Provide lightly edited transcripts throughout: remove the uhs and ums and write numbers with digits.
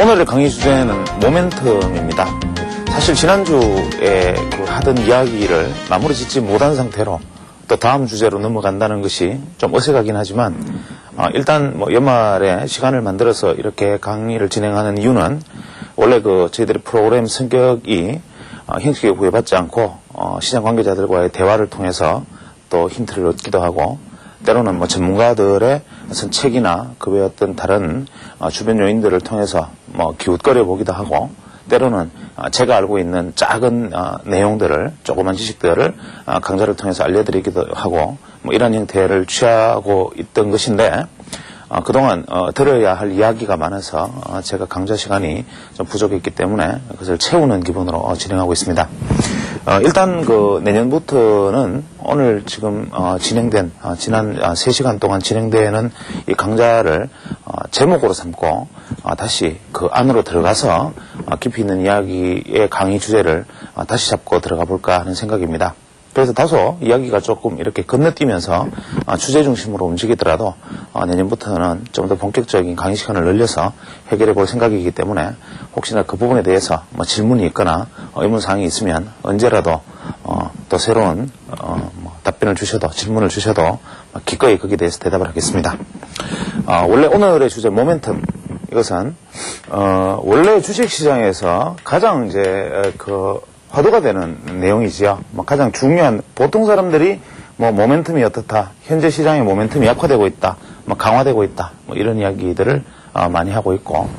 오늘의 강의 주제는 모멘텀입니다. 사실 지난주에 하던 이야기를 마무리 짓지 못한 상태로 또 다음 주제로 넘어간다는 것이 좀 어색하긴 하지만 일단 연말에 시간을 만들어서 이렇게 강의를 진행하는 이유는 원래 저희들의 프로그램 성격이 형식에 구애받지 않고 시장 관계자들과의 대화를 통해서 또 힌트를 얻기도 하고 때로는 전문가들의 어떤 책이나 그 외 어떤 다른 주변 요인들을 통해서 기웃거려 보기도 하고 때로는 제가 알고 있는 작은 내용들을 조그만 지식들을 강좌를 통해서 알려드리기도 하고 이런 형태를 취하고 있던 것인데 그동안 들어야 할 이야기가 많아서 제가 강좌 시간이 좀 부족했기 때문에 그것을 채우는 기분으로 진행하고 있습니다. 일단 내년부터는 오늘 지금 진행된 지난 3시간 동안 진행되는 이 강좌를 제목으로 삼고 다시 그 안으로 들어가서 깊이 있는 이야기의 강의 주제를 다시 잡고 들어가 볼까 하는 생각입니다. 그래서 다소 이야기가 조금 이렇게 건너뛰면서 주제 중심으로 움직이더라도 내년부터는 좀 더 본격적인 강의 시간을 늘려서 해결해 볼 생각이기 때문에 혹시나 그 부분에 대해서 질문이 있거나 의문사항이 있으면 언제라도 또 새로운 답변을 주셔도 질문을 주셔도 기꺼이 거기에 대해서 대답을 하겠습니다. 원래 오늘의 주제 모멘텀 이것은 원래 주식시장에서 가장 이제 화두가 되는 내용이지요. 가장 중요한 보통 사람들이 모멘텀이 어떻다, 현재 시장의 모멘텀이 약화되고 있다, 강화되고 있다, 이런 이야기들을 많이 하고 있고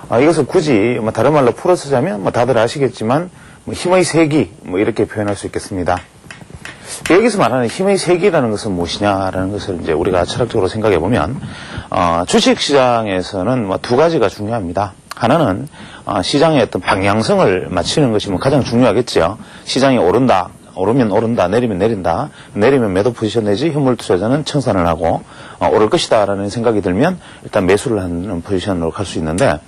이것을 굳이 다른 말로 풀어 쓰자면 다들 아시겠지만 힘의 세기 이렇게 표현할 수 있겠습니다. 여기서 말하는 힘의 세기라는 것은 무엇이냐라는 것을 이제 우리가 철학적으로 생각해 보면 주식시장에서는 두 가지가 중요합니다. 하나는 시장의 어떤 방향성을 맞추는 것이 가장 중요하겠죠. 시장이 오르면 오른다, 내리면 내린다. 내리면 매도 포지션 내지 현물 투자자는 청산을 하고 오를 것이다 라는 생각이 들면 일단 매수를 하는 포지션으로 갈 수 있는데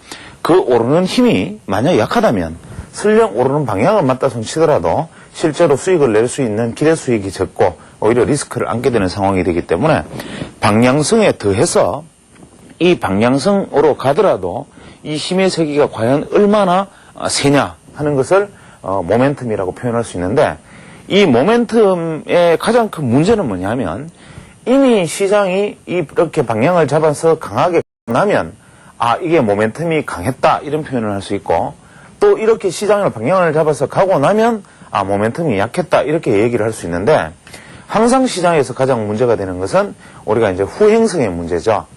그 오르는 힘이 만약 약하다면 설령 오르는 방향을 맞다 손치더라도 실제로 수익을 낼 수 있는 기대 수익이 적고 오히려 리스크를 안게 되는 상황이 되기 때문에 방향성에 더해서 이 방향성으로 가더라도 이 힘의 세기가 과연 얼마나 세냐 하는 것을 모멘텀이라고 표현할 수 있는데 이 모멘텀의 가장 큰 문제는 뭐냐면 이미 시장이 이렇게 방향을 잡아서 강하게 나면 이게 모멘텀이 강했다 이런 표현을 할 수 있고 또 이렇게 시장을 방향을 잡아서 가고 나면 모멘텀이 약했다 이렇게 얘기를 할 수 있는데 항상 시장에서 가장 문제가 되는 것은 우리가 이제 후행성의 문제죠.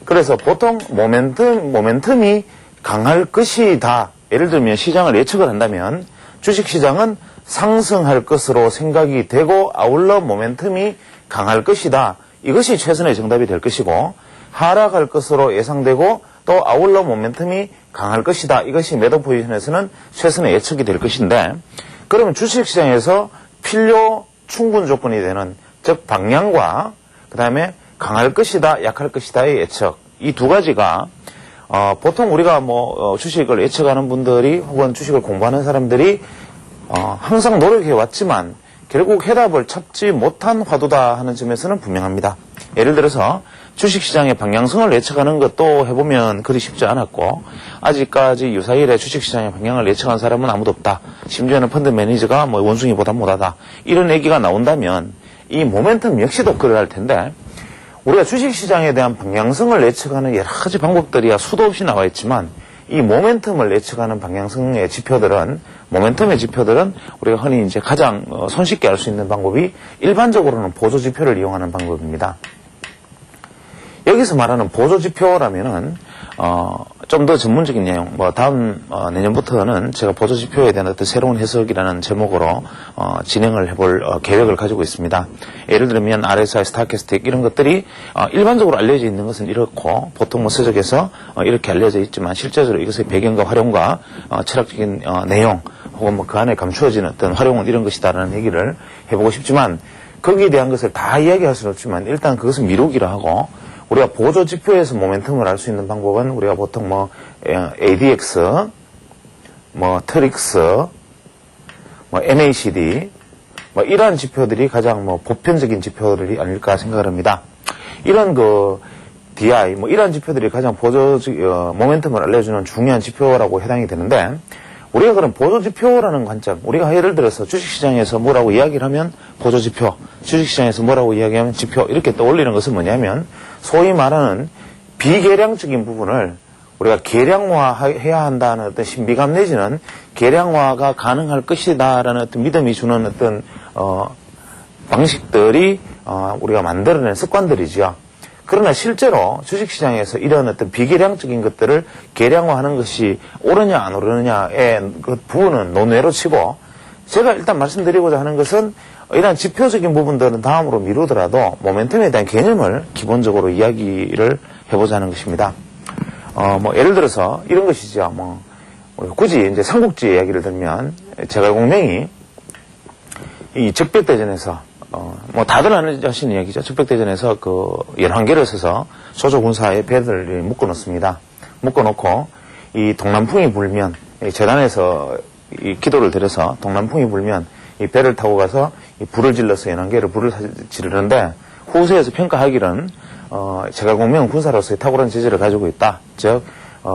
그래서 보통 모멘텀이 강할 것이다. 예를 들면 시장을 예측을 한다면 주식시장은 상승할 것으로 생각이 되고 아울러 모멘텀이 강할 것이다. 이것이 최선의 정답이 될 것이고 하락할 것으로 예상되고 또 아울러 모멘텀이 강할 것이다. 이것이 매도 포지션에서는 최선의 예측이 될 것인데 그러면 주식시장에서 필요 충분 조건이 되는 즉 방향과 그 다음에 강할 것이다, 약할 것이다의 예측. 이 두 가지가, 보통 우리가 주식을 예측하는 분들이 혹은 주식을 공부하는 사람들이, 항상 노력해 왔지만 결국 해답을 찾지 못한 화두다 하는 점에서는 분명합니다. 예를 들어서 주식시장의 방향성을 예측하는 것도 해보면 그리 쉽지 않았고, 아직까지 유사일에 주식시장의 방향을 예측한 사람은 아무도 없다. 심지어는 펀드 매니저가 원숭이보다 못하다. 이런 얘기가 나온다면 이 모멘텀 역시도 그러할 텐데, 우리가 주식시장에 대한 방향성을 예측하는 여러 가지 방법들이 수도 없이 나와 있지만 이 모멘텀을 예측하는 방향성의 지표들은 모멘텀의 지표들은 우리가 흔히 이제 가장 손쉽게 알 수 있는 방법이 일반적으로는 보조지표를 이용하는 방법입니다. 여기서 말하는 보조지표라면은 좀 더 전문적인 내용, 다음 내년부터는 제가 보조지표에 대한 어떤 새로운 해석이라는 제목으로 진행을 해볼 계획을 가지고 있습니다. 예를 들면 RSI, 스타캐스틱 이런 것들이 일반적으로 알려져 있는 것은 이렇고 보통 서적에서 이렇게 알려져 있지만 실제적으로 이것의 배경과 활용과 철학적인 내용 혹은 그 안에 감추어진 어떤 활용은 이런 것이다라는 얘기를 해보고 싶지만 거기에 대한 것을 다 이야기할 수는 없지만 일단 그것은 미루기로 하고 우리가 보조지표에서 모멘텀을 알 수 있는 방법은 우리가 보통 ADX, 트릭스, MACD, 이러한 지표들이 가장 보편적인 지표들이 아닐까 생각을 합니다. 이런 DI, 뭐 이러한 지표들이 가장 보조 모멘텀을 알려주는 중요한 지표라고 해당이 되는데, 우리가 그럼 보조 지표라는 관점, 우리가 예를 들어서 주식시장에서 뭐라고 이야기를 하면 보조 지표, 주식시장에서 뭐라고 이야기하면 지표, 이렇게 떠올리는 것은 뭐냐면, 소위 말하는 비계량적인 부분을 우리가 계량화해야 한다는 어떤 신비감 내지는 계량화가 가능할 것이다라는 어떤 믿음이 주는 어떤 방식들이 우리가 만들어낸 습관들이지요. 그러나 실제로 주식시장에서 이런 어떤 비계량적인 것들을 계량화하는 것이 옳으냐 안 옳으냐의 그 부분은 논외로 치고, 제가 일단 말씀드리고자 하는 것은 이러한 지표적인 부분들은 다음으로 미루더라도 모멘텀에 대한 개념을 기본적으로 이야기를 해보자는 것입니다. 뭐 예를 들어서 이런 것이죠. 뭐 굳이 이제 삼국지 이야기를 들면 제갈공명이 이 적벽대전에서 뭐 다들 아시는 이야기죠. 적벽대전에서 그 11개를 써서 조조군사의 배들을 묶어놓습니다. 묶어놓고 이 동남풍이 불면, 재단에서 이 기도를 드려서 동남풍이 불면 이 배를 타고 가서 이 불을 질러서 11개를 불을 지르는데, 후세에서 평가하기는 제갈공명은 군사로서의 탁월한 재질을 가지고 있다. 즉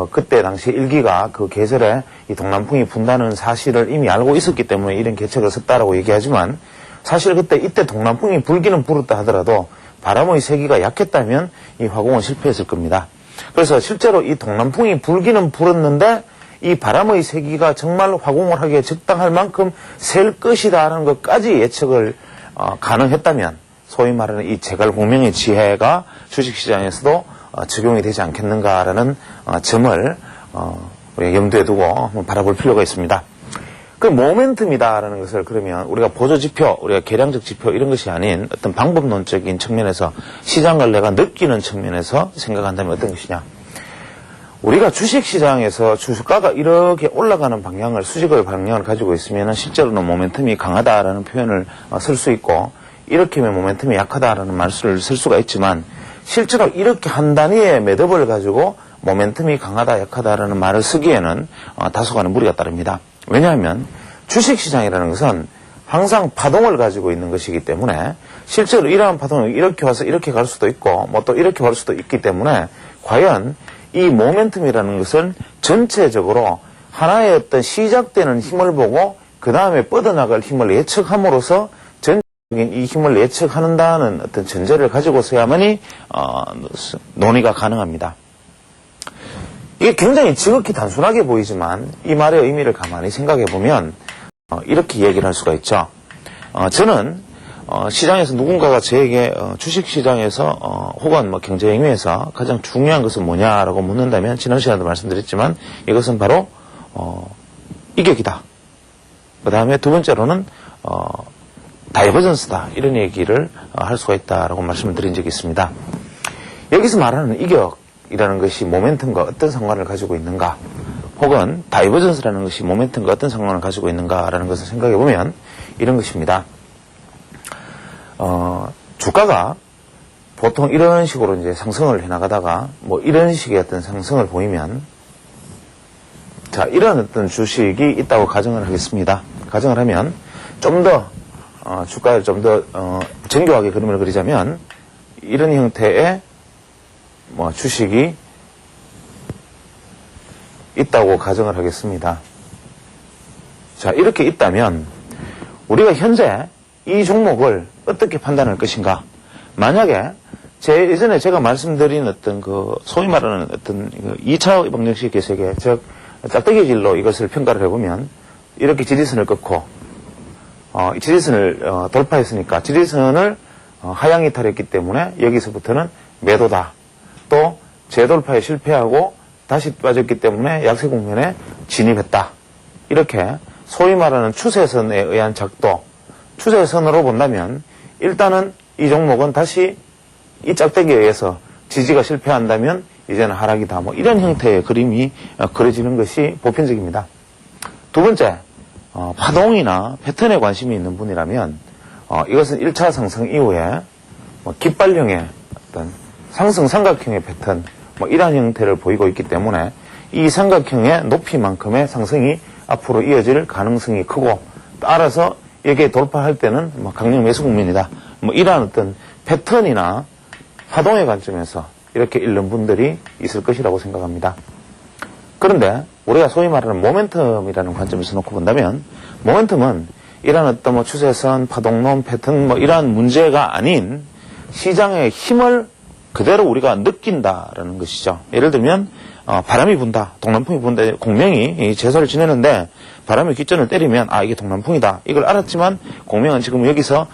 그때 당시 일기가 그 계절에 이 동남풍이 분다는 사실을 이미 알고 있었기 때문에 이런 계책을 썼다라고 얘기하지만, 사실 이때 동남풍이 불기는 불었다 하더라도 바람의 세기가 약했다면 이 화공은 실패했을 겁니다. 그래서 실제로 이 동남풍이 불기는 불었는데 이 바람의 세기가 정말로 화공을 하기에 적당할 만큼 셀 것이다라는 것까지 예측을 가능했다면, 소위 말하는 이 제갈공명의 지혜가 주식시장에서도 적용이 되지 않겠는가라는 점을 우리가 염두에 두고 한번 바라볼 필요가 있습니다. 그 모멘텀이다라는 것을 그러면 우리가 보조지표, 우리가 계량적 지표 이런 것이 아닌 어떤 방법론적인 측면에서 시장을 내가 느끼는 측면에서 생각한다면 어떤 것이냐. 우리가 주식시장에서 주가가 이렇게 올라가는 방향을, 수직의 방향을 가지고 있으면 실제로는 모멘텀이 강하다라는 표현을 쓸 수 있고, 이렇게 하면 모멘텀이 약하다라는 말을 쓸 수가 있지만, 실제로 이렇게 한 단위의 매듭을 가지고 모멘텀이 강하다 약하다라는 말을 쓰기에는 다소간의 무리가 따릅니다. 왜냐하면 주식시장이라는 것은 항상 파동을 가지고 있는 것이기 때문에, 실제로 이러한 파동이 이렇게 와서 이렇게 갈 수도 있고 뭐 또 이렇게 갈 수도 있기 때문에, 과연 이 모멘텀이라는 것은 전체적으로 하나의 어떤 시작되는 힘을 보고 그 다음에 뻗어나갈 힘을 예측함으로써 전체적인 이 힘을 예측한다는 어떤 전제를 가지고서야만이 논의가 가능합니다. 이게 굉장히 지극히 단순하게 보이지만 이 말의 의미를 가만히 생각해 보면 이렇게 얘기를 할 수가 있죠. 저는 시장에서 누군가가 저에게 주식시장에서 혹은 뭐 경제행위에서 가장 중요한 것은 뭐냐라고 묻는다면, 지난 시간에도 말씀드렸지만 이것은 바로 이격이다. 그 다음에 두 번째로는 다이버전스다, 이런 얘기를 할 수가 있다라고 말씀을 드린 적이 있습니다. 여기서 말하는 이격이라는 것이 모멘텀과 어떤 상관을 가지고 있는가, 혹은 다이버전스라는 것이 모멘텀과 어떤 상관을 가지고 있는가라는 것을 생각해 보면 이런 것입니다. 주가가 보통 이런 식으로 이제 상승을 해나가다가 뭐 이런 식의 어떤 상승을 보이면, 자, 이런 어떤 주식이 있다고 가정을 하겠습니다. 가정을 하면 좀 더 주가를 좀 더 정교하게 그림을 그리자면 이런 형태의 뭐 주식이 있다고 가정을 하겠습니다. 자, 이렇게 있다면 우리가 현재 이 종목을 어떻게 판단할 것인가? 만약에 예전에 제가 말씀드린 어떤 그 소위 말하는 어떤 2차 방정식 계획에, 즉 짝대기 질로 이것을 평가를 해보면 이렇게 지지선을 끊고 지지선을 돌파했으니까 지지선을 하향 이탈했기 때문에 여기서부터는 매도다. 또 재돌파에 실패하고 다시 빠졌기 때문에 약세 국면에 진입했다. 이렇게 소위 말하는 추세선에 의한 작도, 추세선으로 본다면 일단은 이 종목은 다시 이 짝대기에 의해서 지지가 실패한다면 이제는 하락이다. 뭐 이런 형태의 그림이 그려지는 것이 보편적입니다. 두 번째, 파동이나 패턴에 관심이 있는 분이라면 이것은 1차 상승 이후에 깃발형의 어떤 상승 삼각형의 패턴, 뭐 이러한 형태를 보이고 있기 때문에 이 삼각형의 높이만큼의 상승이 앞으로 이어질 가능성이 크고, 따라서 여기에 돌파할 때는 강력 매수 국면이다. 뭐 이러한 어떤 패턴이나 파동의 관점에서 이렇게 읽는 분들이 있을 것이라고 생각합니다. 그런데 우리가 소위 말하는 모멘텀이라는 관점에서 놓고 본다면 모멘텀은 이런 어떤 뭐 추세선, 파동론, 패턴 뭐 이러한 문제가 아닌 시장의 힘을 그대로 우리가 느낀다라는 것이죠. 예를 들면 바람이 분다, 동남풍이 분다, 공명이 제사를 지내는데 바람이 귓전을 때리면 이게 동남풍이다. 이걸 알았지만 공명은 지금 여기서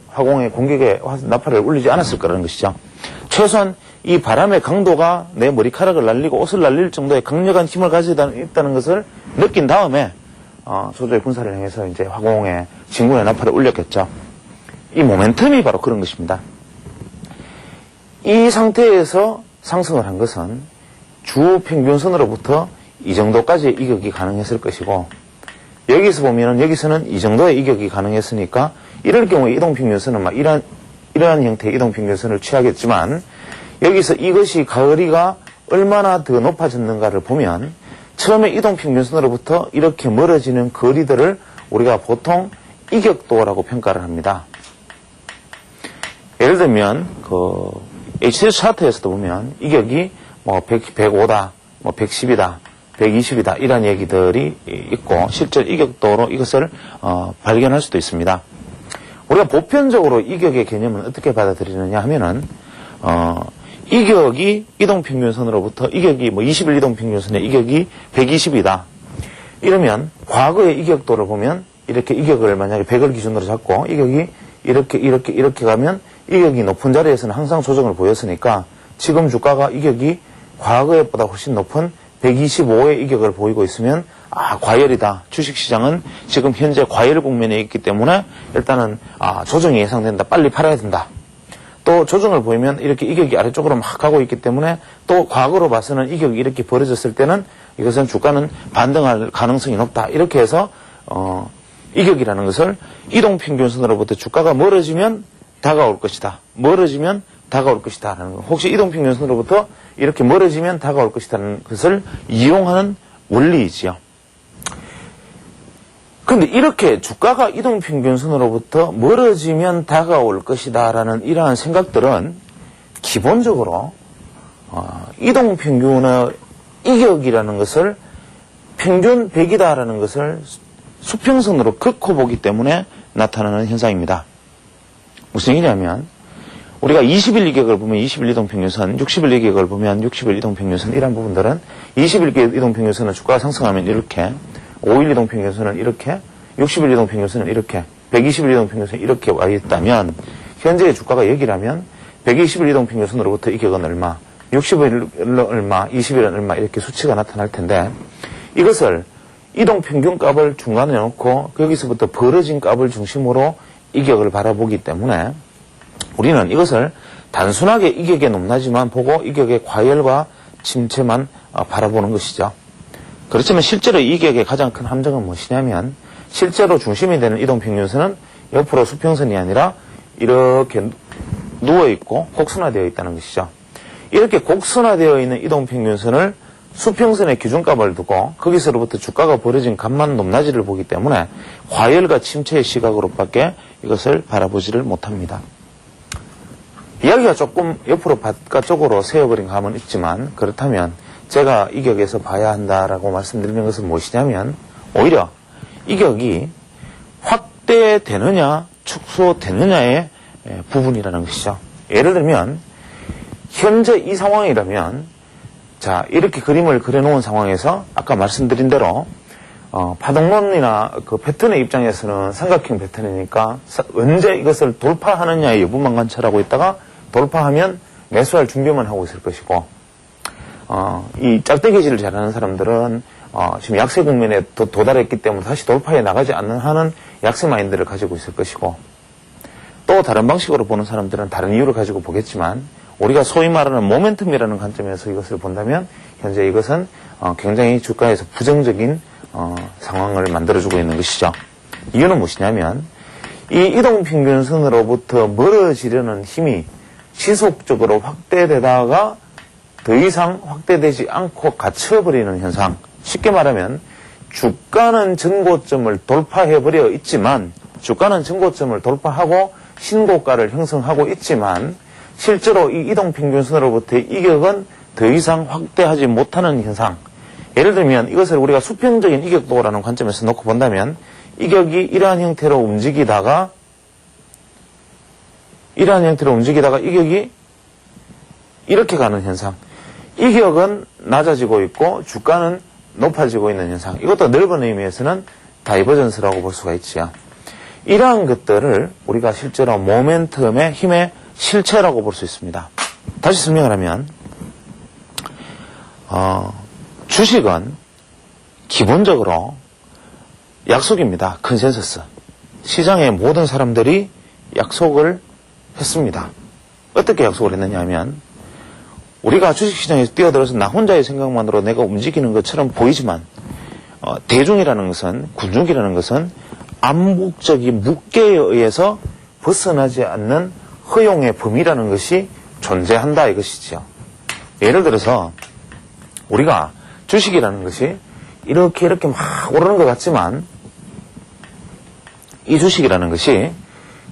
화공의 공격에 나팔을 울리지 않았을 거라는 것이죠. 최소한 이 바람의 강도가 내 머리카락을 날리고 옷을 날릴 정도의 강력한 힘을 가지고 있다는 것을 느낀 다음에 조조의 군사를 행해서 이제 화공의 진군의 나팔을 울렸겠죠. 이 모멘텀이 바로 그런 것입니다. 이 상태에서 상승을 한 것은 주 평균선으로부터 이 정도까지의 이격이 가능했을 것이고, 여기서 보면은 여기서는 이 정도의 이격이 가능했으니까 이럴 경우에 이동평균선은 막 이러한 형태의 이동평균선을 취하겠지만, 여기서 이것이 가거리가 얼마나 더 높아졌는가를 보면 처음에 이동평균선으로부터 이렇게 멀어지는 거리들을 우리가 보통 이격도라고 평가를 합니다. 예를 들면 HTS 차트에서도 보면 이격이 뭐 105다, 뭐 110이다, 120이다 이런 얘기들이 있고 실제 이격도로 이것을 발견할 수도 있습니다. 우리가 보편적으로 이격의 개념은 어떻게 받아들이느냐 하면은 이격이 이동평균선으로부터 이격이 뭐 20일 이동평균선의 이격이 120이다. 이러면 과거의 이격도를 보면 이렇게 이격을 만약에 100을 기준으로 잡고 이격이 이렇게 가면 이격이 높은 자리에서는 항상 조정을 보였으니까 지금 주가가 이격이 과거에보다 훨씬 높은 125의 이격을 보이고 있으면 과열이다. 주식시장은 지금 현재 과열 국면에 있기 때문에 일단은 조정이 예상된다. 빨리 팔아야 된다. 또 조정을 보이면 이렇게 이격이 아래쪽으로 막 가고 있기 때문에 또 과거로 봐서는 이격이 이렇게 벌어졌을 때는 이것은 주가는 반등할 가능성이 높다. 이렇게 해서 이격이라는 것을 이동평균선으로부터 주가가 멀어지면 다가올 것이다. 멀어지면 다가올 것이다. 라는 거. 혹시 이동평균선으로부터 이렇게 멀어지면 다가올 것이라는 것을 이용하는 원리이지요. 그런데 이렇게 주가가 이동평균선으로부터 멀어지면 다가올 것이다 라는 이러한 생각들은 기본적으로 이동평균의 이격이라는 것을 평균 100이다 라는 것을 수평선으로 긋고 보기 때문에 나타나는 현상입니다. 무슨 얘기냐면 우리가 20일 이격을 보면 20일 이동평균선, 60일 이격을 보면 60일 이동평균선 이런 부분들은 20일 이동평균선은 주가가 상승하면 이렇게, 5일 이동평균선은 이렇게, 60일 이동평균선은 이렇게, 120일 이동평균선은 이렇게 와 있다면 현재의 주가가 여기라면 120일 이동평균선으로부터 이격은 얼마, 60일은 얼마, 20일은 얼마 이렇게 수치가 나타날 텐데 이것을 이동평균 값을 중간에 놓고 거기서부터 벌어진 값을 중심으로 이격을 바라보기 때문에 우리는 이것을 단순하게 이격의 높낮이만 보고 이격의 과열과 침체만 바라보는 것이죠. 그렇지만 실제로 이격의 가장 큰 함정은 무엇이냐면 실제로 중심이 되는 이동평균선은 옆으로 수평선이 아니라 이렇게 누워있고 곡선화되어 있다는 것이죠. 이렇게 곡선화되어 있는 이동평균선을 수평선의 기준값을 두고 거기서로부터 주가가 벌어진 값만 높낮이를 보기 때문에 과열과 침체의 시각으로밖에 이것을 바라보지를 못합니다. 이야기가 조금 옆으로 바깥쪽으로 세어버린 감은 있지만 그렇다면 제가 이격에서 봐야 한다라고 말씀드리는 것은 무엇이냐면 오히려 이격이 확대되느냐 축소되느냐의 부분이라는 것이죠. 예를 들면 현재 이 상황이라면 자 이렇게 그림을 그려놓은 상황에서 아까 말씀드린 대로 파동론이나 그 패턴의 입장에서는 삼각형 패턴이니까 언제 이것을 돌파하느냐의 여부만 관찰하고 있다가 돌파하면 매수할 준비만 하고 있을 것이고 이 짝대기질을 잘하는 사람들은 지금 약세 국면에 도달했기 때문에 다시 돌파해 나가지 않는 하는 약세 마인드를 가지고 있을 것이고 또 다른 방식으로 보는 사람들은 다른 이유를 가지고 보겠지만 우리가 소위 말하는 모멘텀이라는 관점에서 이것을 본다면 현재 이것은 굉장히 주가에서 부정적인 상황을 만들어주고 있는 것이죠. 이유는 무엇이냐면 이 이동평균선으로부터 멀어지려는 힘이 지속적으로 확대되다가 더 이상 확대되지 않고 갇혀버리는 현상. 쉽게 말하면 주가는 전고점을 돌파해버려 있지만 주가는 전고점을 돌파하고 신고가를 형성하고 있지만 실제로 이 이동평균선으로부터의 이격은 더 이상 확대하지 못하는 현상. 예를 들면 이것을 우리가 수평적인 이격도라는 관점에서 놓고 본다면 이격이 이러한 형태로 움직이다가 이격이 이렇게 가는 현상. 이격은 낮아지고 있고 주가는 높아지고 있는 현상. 이것도 넓은 의미에서는 다이버전스라고 볼 수가 있지요. 이러한 것들을 우리가 실제로 모멘텀의 힘의 실체라고 볼 수 있습니다. 다시 설명을 하면 주식은 기본적으로 약속입니다. 컨센서스. 시장의 모든 사람들이 약속을 했습니다. 어떻게 약속을 했느냐 하면 우리가 주식시장에서 뛰어들어서 나 혼자의 생각만으로 내가 움직이는 것처럼 보이지만 대중이라는 것은, 군중이라는 것은 암묵적인 묵계에 의해서 벗어나지 않는 허용의 범위라는 것이 존재한다 이것이죠. 예를 들어서 우리가 주식이라는 것이 이렇게 막 오르는 것 같지만 이 주식이라는 것이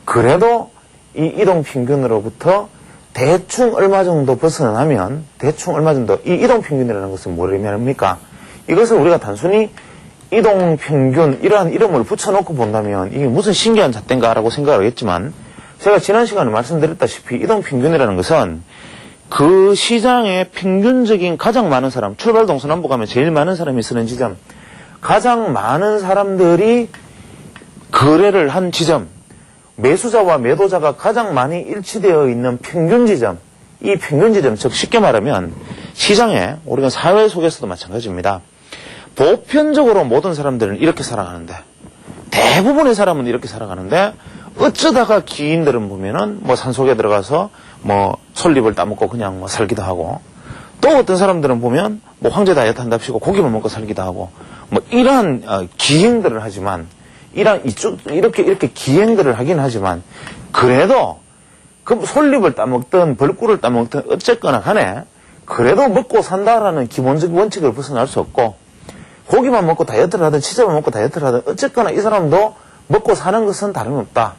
그래도 이 이동평균으로부터 대충 얼마 정도 벗어나면 이 이동평균이라는 것은 뭘 의미합니까? 이것을 우리가 단순히 이동평균 이러한 이름을 붙여놓고 본다면 이게 무슨 신기한 잣대인가라고 생각을 하겠지만 제가 지난 시간에 말씀드렸다시피 이동평균이라는 것은 그 시장의 평균적인 가장 많은 사람, 출발 동서남북 가면 제일 많은 사람이 쓰는 지점, 가장 많은 사람들이 거래를 한 지점, 매수자와 매도자가 가장 많이 일치되어 있는 평균 지점, 이 평균 지점, 즉 쉽게 말하면 시장에 우리가 사회 속에서도 마찬가지입니다. 보편적으로 모든 사람들은 이렇게 살아가는데 대부분의 사람은 이렇게 살아가는데 어쩌다가 기인들은 보면은 뭐 산속에 들어가서 뭐 솔잎을 따먹고 그냥 뭐 살기도 하고 또 어떤 사람들은 보면 뭐 황제 다이어트 한답시고 고기만 먹고 살기도 하고 뭐 이러한 기행들을 하지만 이렇게 기행들을 하긴 하지만 그래도 그 솔잎을 따먹든 벌꿀을 따먹든 어쨌거나 간에 그래도 먹고 산다라는 기본적 원칙을 벗어날 수 없고 고기만 먹고 다이어트를 하든 치즈만 먹고 다이어트를 하든 어쨌거나 이 사람도 먹고 사는 것은 다름없다.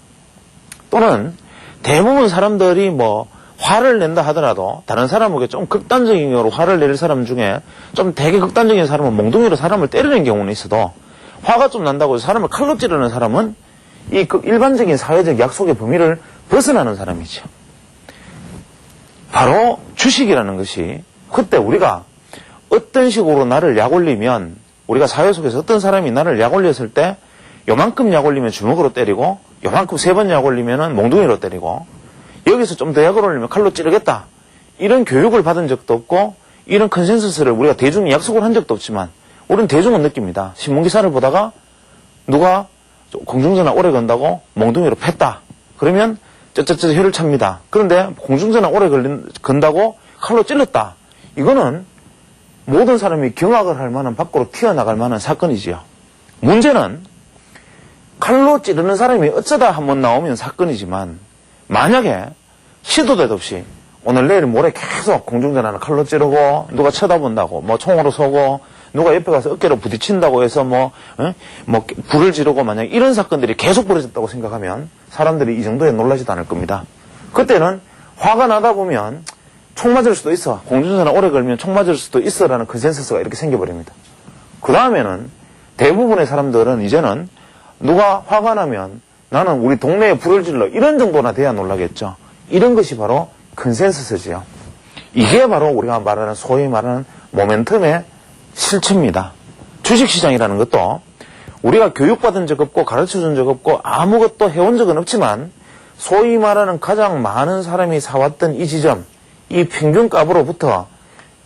또는 대부분 사람들이 뭐 화를 낸다 하더라도 다른 사람에게 좀 극단적인 경우로 화를 낼 사람 중에 좀 되게 극단적인 사람은 몽둥이로 사람을 때리는 경우는 있어도 화가 좀 난다고 해서 사람을 칼로 찌르는 사람은 이 일반적인 사회적 약속의 범위를 벗어나는 사람이죠. 바로 주식이라는 것이 그때 우리가 어떤 식으로 나를 약올리면 우리가 사회 속에서 어떤 사람이 나를 약올렸을 때 요만큼 약올리면 주먹으로 때리고 요만큼 3번 약올리면 몽둥이로 때리고 여기서 좀 더 약을 올리면 칼로 찌르겠다. 이런 교육을 받은 적도 없고 이런 컨센서스를 우리가 대중이 약속을 한 적도 없지만 우리는 대중은 느낍니다. 신문기사를 보다가 누가 공중전화 오래 건다고 몽둥이로 팼다. 그러면 쩌쩌쩌 혀를 찹니다. 그런데 공중전화 오래 건다고 칼로 찔렀다. 이거는 모든 사람이 경악을 할 만한 밖으로 튀어나갈 만한 사건이지요. 문제는 칼로 찌르는 사람이 어쩌다 한번 나오면 사건이지만 만약에 시도 때도 없이 오늘 내일 모레 계속 공중전화를 칼로 찌르고 누가 쳐다본다고 뭐 총으로 쏘고 누가 옆에 가서 어깨로 부딪힌다고 해서 뭐 불을 지르고 만약 이런 사건들이 계속 벌어졌다고 생각하면 사람들이 이 정도에 놀라지도 않을 겁니다. 그때는 화가 나다 보면 총 맞을 수도 있어. 공중전화 오래 걸면 총 맞을 수도 있어 라는 컨센서스가 이렇게 생겨버립니다. 그 다음에는 대부분의 사람들은 이제는 누가 화가 나면 나는 우리 동네에 불을 질러 이런 정도나 돼야 놀라겠죠. 이런 것이 바로 컨센서스지요. 이게 바로 우리가 말하는 소위 말하는 모멘텀의 실체입니다. 주식시장이라는 것도 우리가 교육받은 적 없고 가르쳐준 적 없고 아무것도 해온 적은 없지만 소위 말하는 가장 많은 사람이 사왔던 이 지점, 이 평균값으로부터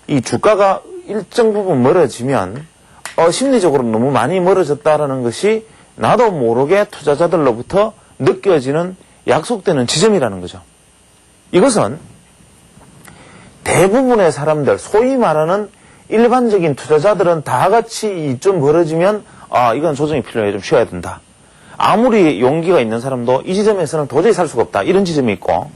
이 주가가 일정 부분 멀어지면 심리적으로 너무 많이 멀어졌다라는 것이 나도 모르게 투자자들로부터 느껴지는 약속되는 지점이라는 거죠. 이것은 대부분의 사람들, 소위 말하는 일반적인 투자자들은 다 같이 이쯤 벌어지면 이건 조정이 필요해, 좀 쉬어야 된다. 아무리 용기가 있는 사람도 이 지점에서는 도저히 살 수가 없다. 이런 지점이 있고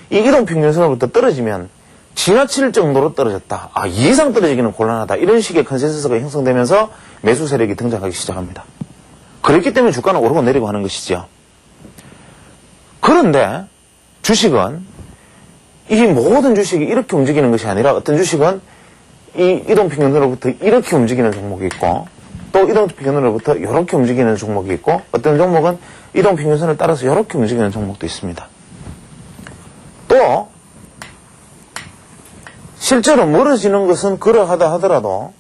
이 이동평균선으로부터 떨어지면 지나칠 정도로 떨어졌다. 이 이상 떨어지기는 곤란하다. 이런 식의 컨센서스가 형성되면서 매수 세력이 등장하기 시작합니다. 그렇기 때문에 주가는 오르고 내리고 하는 것이죠. 그런데 주식은 이 모든 주식이 이렇게 움직이는 것이 아니라 어떤 주식은 이 이동평균으로부터 이렇게 움직이는 종목이 있고 또 이동평균으로부터 이렇게 움직이는 종목이 있고 어떤 종목은 이동평균선을 따라서 이렇게 움직이는 종목도 있습니다. 또 실제로 멀어지는 것은 그러하다 하더라도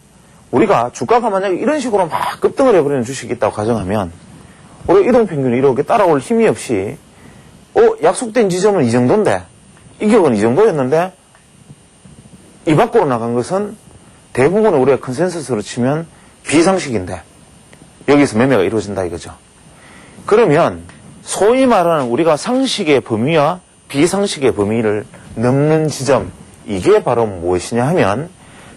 우리가 주가가 만약에 이런 식으로 막 급등을 해버리는 주식이 있다고 가정하면 우리 이동평균이 이렇게 따라올 힘이 없이 약속된 지점은 이 정도인데 이 격은 이 정도였는데 이 밖으로 나간 것은 대부분의 우리가 컨센서스로 치면 비상식인데 여기서 매매가 이루어진다 이거죠. 그러면 소위 말하는 우리가 상식의 범위와 비상식의 범위를 넘는 지점, 이게 바로 무엇이냐 하면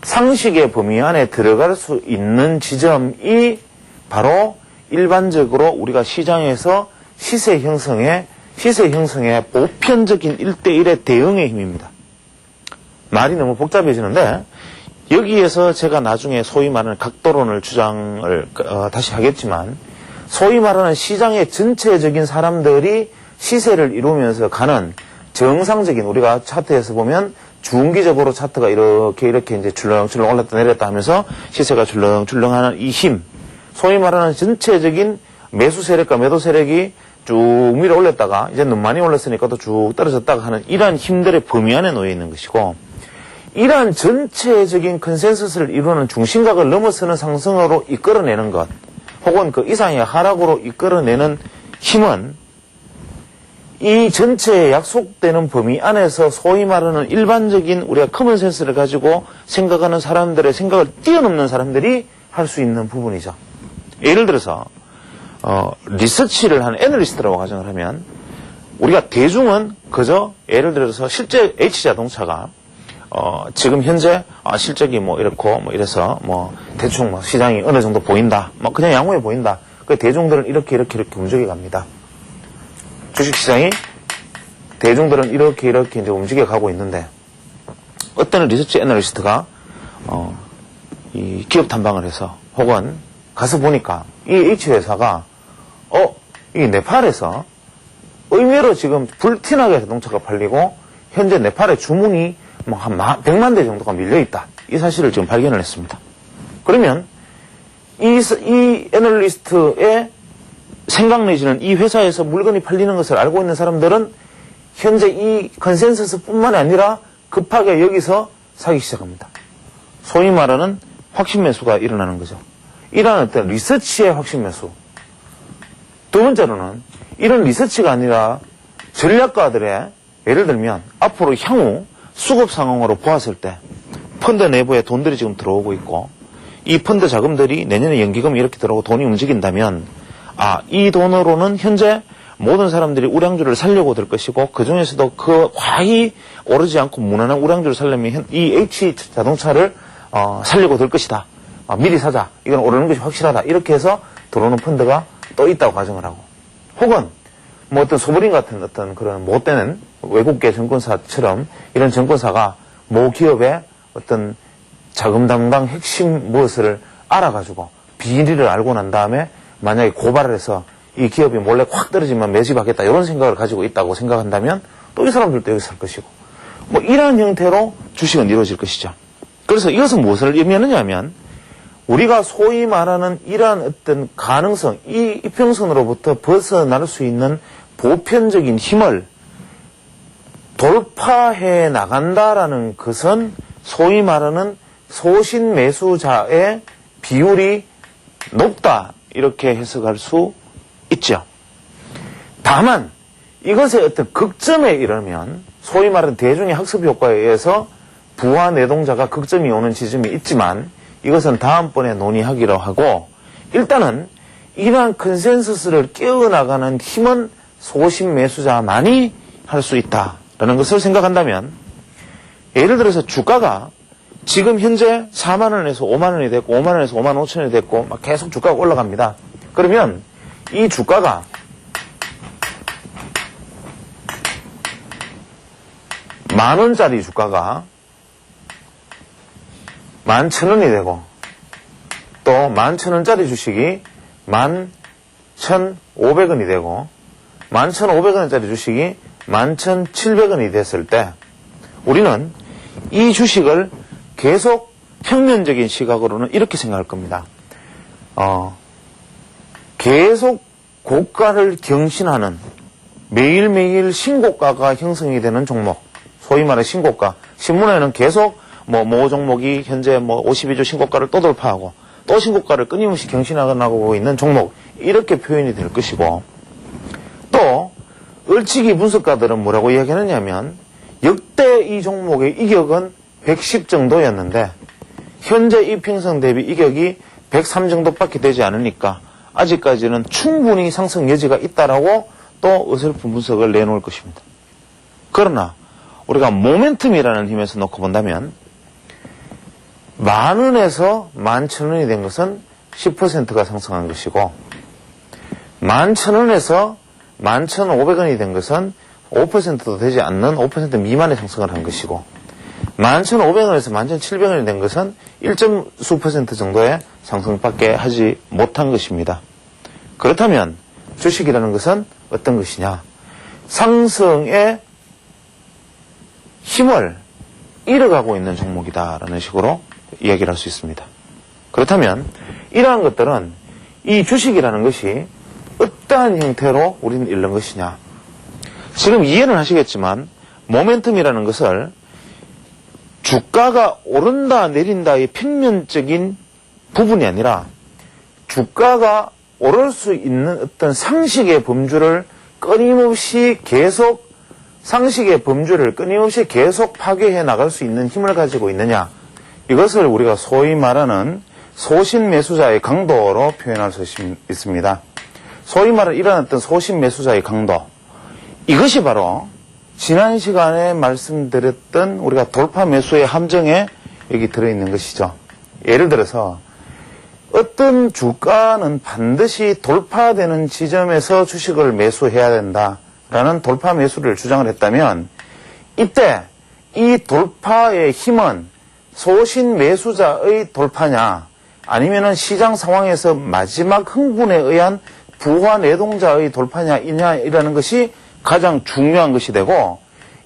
상식의 범위 안에 들어갈 수 있는 지점이 바로 일반적으로 우리가 시장에서 시세 형성의 보편적인 1대1의 대응의 힘입니다. 말이 너무 복잡해지는데 여기에서 제가 나중에 소위 말하는 각도론을 주장을 다시 하겠지만 소위 말하는 시장의 전체적인 사람들이 시세를 이루면서 가는 정상적인 우리가 차트에서 보면 중기적으로 차트가 이렇게 이제 출렁출렁 올랐다 내렸다 하면서 시세가 출렁출렁하는 이 힘, 소위 말하는 전체적인 매수 세력과 매도 세력이 쭉 밀어 올렸다가 이제 너무 많이 올랐으니까 또 쭉 떨어졌다가 하는 이러한 힘들의 범위 안에 놓여 있는 것이고 이러한 전체적인 컨센서스를 이루는 중심각을 넘어서는 상승으로 이끌어내는 것 혹은 그 이상의 하락으로 이끌어내는 힘은 이 전체에 약속되는 범위 안에서 소위 말하는 일반적인 우리가 커먼센스를 가지고 생각하는 사람들의 생각을 뛰어넘는 사람들이 할 수 있는 부분이죠. 예를 들어서 리서치를 하는 애널리스트라고 가정을 하면 우리가 대중은 그저 예를 들어서 실제 H자동차가 지금 현재 실적이 뭐 이렇고 뭐 이래서 뭐 대충 뭐 시장이 어느 정도 보인다. 뭐 그냥 양호해 보인다. 그 대중들은 이렇게 움직여 갑니다. 주식시장이 대중들은 이렇게 이제 움직여 가고 있는데 어떤 리서치 애널리스트가 이 기업 탐방을 해서 혹은 가서 보니까 이 H회사가 이 네팔에서 의외로 지금 불티나게 자동차가 팔리고 현재 네팔에 주문이 뭐 한 100만 대 정도가 밀려있다. 이 사실을 지금 발견을 했습니다. 그러면 이 애널리스트의 생각 내지는 이 회사에서 물건이 팔리는 것을 알고 있는 사람들은 현재 이 컨센서스 뿐만 아니라 급하게 여기서 사기 시작합니다. 소위 말하는 확신 매수가 일어나는 거죠. 이러한 어떤 리서치의 확신 매수. 두 번째로는 이런 리서치가 아니라 전략가들의 예를 들면 앞으로 향후 수급 상황으로 보았을 때 펀드 내부에 돈들이 지금 들어오고 있고 이 펀드 자금들이 내년에 연기금이 이렇게 들어오고 돈이 움직인다면 이 돈으로는 현재 모든 사람들이 우량주를 살려고 들 것이고 그 중에서도 그 과히 오르지 않고 무난한 우량주를 살려면 이 H자동차를 살려고 들 것이다. 미리 사자. 이건 오르는 것이 확실하다. 이렇게 해서 들어오는 펀드가 또 있다고 가정을 하고 혹은 뭐 어떤 소버린 같은 어떤 그런 못되는 외국계 증권사처럼 이런 증권사가 모 기업의 어떤 자금 담당 핵심 무엇을 알아가지고 비리를 알고 난 다음에 만약에 고발을 해서 이 기업이 몰래 확 떨어지면 매집하겠다 이런 생각을 가지고 있다고 생각한다면 또 이 사람들도 여기서 살 것이고 뭐 이러한 형태로 주식은 이루어질 것이죠. 그래서 이것은 무엇을 의미하느냐 하면 우리가 소위 말하는 이러한 어떤 가능성, 이 이평선으로부터 벗어날 수 있는 보편적인 힘을 돌파해 나간다라는 것은 소위 말하는 소신 매수자의 비율이 높다 이렇게 해석할 수 있죠. 다만 이것의 어떤 극점에 이르면 소위 말하는 대중의 학습 효과에 의해서 부하 내동자가 극점이 오는 지점이 있지만 이것은 다음번에 논의하기로 하고 일단은 이러한 컨센서스를 깨어나가는 힘은 소신 매수자만이 할 수 있다라는 것을 생각한다면 예를 들어서 주가가 지금 현재 4만 원에서 5만 원이 됐고 5만 원에서 5만 5천 원이 됐고 막 계속 주가가 올라갑니다. 그러면 이 주가가 만 원짜리 주가가 11,000원이 되고 또 11,000원짜리 주식이 11,500원이 되고 11,500원짜리 주식이 11,700원이 됐을 때 우리는 이 주식을 계속 평면적인 시각으로는 이렇게 생각할 겁니다. 계속 고가를 경신하는 매일매일 신고가가 형성이 되는 종목, 소위 말하는 신고가. 신문에는 계속 모 종목이 현재 52주 신고가를 또 돌파하고 또 신고가를 끊임없이 경신하고 있는 종목, 이렇게 표현이 될 것이고, 또 을치기 분석가들은 뭐라고 이야기하느냐면 역대 이 종목의 이격은 110 정도였는데 현재 이평선 대비 이격이 103 정도밖에 되지 않으니까 아직까지는 충분히 상승 여지가 있다라고 또 어설픈 분석을 내놓을 것입니다. 그러나 우리가 모멘텀이라는 힘에서 놓고 본다면 10,000원에서 11,000원이 된 것은 10%가 상승한 것이고 11,000원에서 11,500원이 된 것은 5%도 되지 않는 5% 미만의 상승을 한 것이고 11,500원에서 11,700원이 된 것은 1.수% 정도의 상승밖에 하지 못한 것입니다. 그렇다면 주식이라는 것은 어떤 것이냐? 상승의 힘을 잃어가고 있는 종목이다라는 식으로 이야기를 할 수 있습니다. 그렇다면 이러한 것들은 이 주식이라는 것이 어떠한 형태로 우리는 잃는 것이냐? 지금 이해는 하시겠지만 모멘텀이라는 것을 주가가 오른다 내린다의 평면적인 부분이 아니라 주가가 오를 수 있는 어떤 상식의 범주를 끊임없이 계속 파괴해 나갈 수 있는 힘을 가지고 있느냐, 이것을 우리가 소위 말하는 소신 매수자의 강도로 표현할 수 있습니다. 소위 말하는 이러한 어떤 소신 매수자의 강도, 이것이 바로 지난 시간에 말씀드렸던 우리가 돌파 매수의 함정에 여기 들어있는 것이죠. 예를 들어서 어떤 주가는 반드시 돌파되는 지점에서 주식을 매수해야 된다라는 돌파 매수를 주장을 했다면, 이때 이 돌파의 힘은 소신 매수자의 돌파냐, 아니면은 시장 상황에서 마지막 흥분에 의한 부하 내동자의 돌파냐이라는 것이 가장 중요한 것이 되고,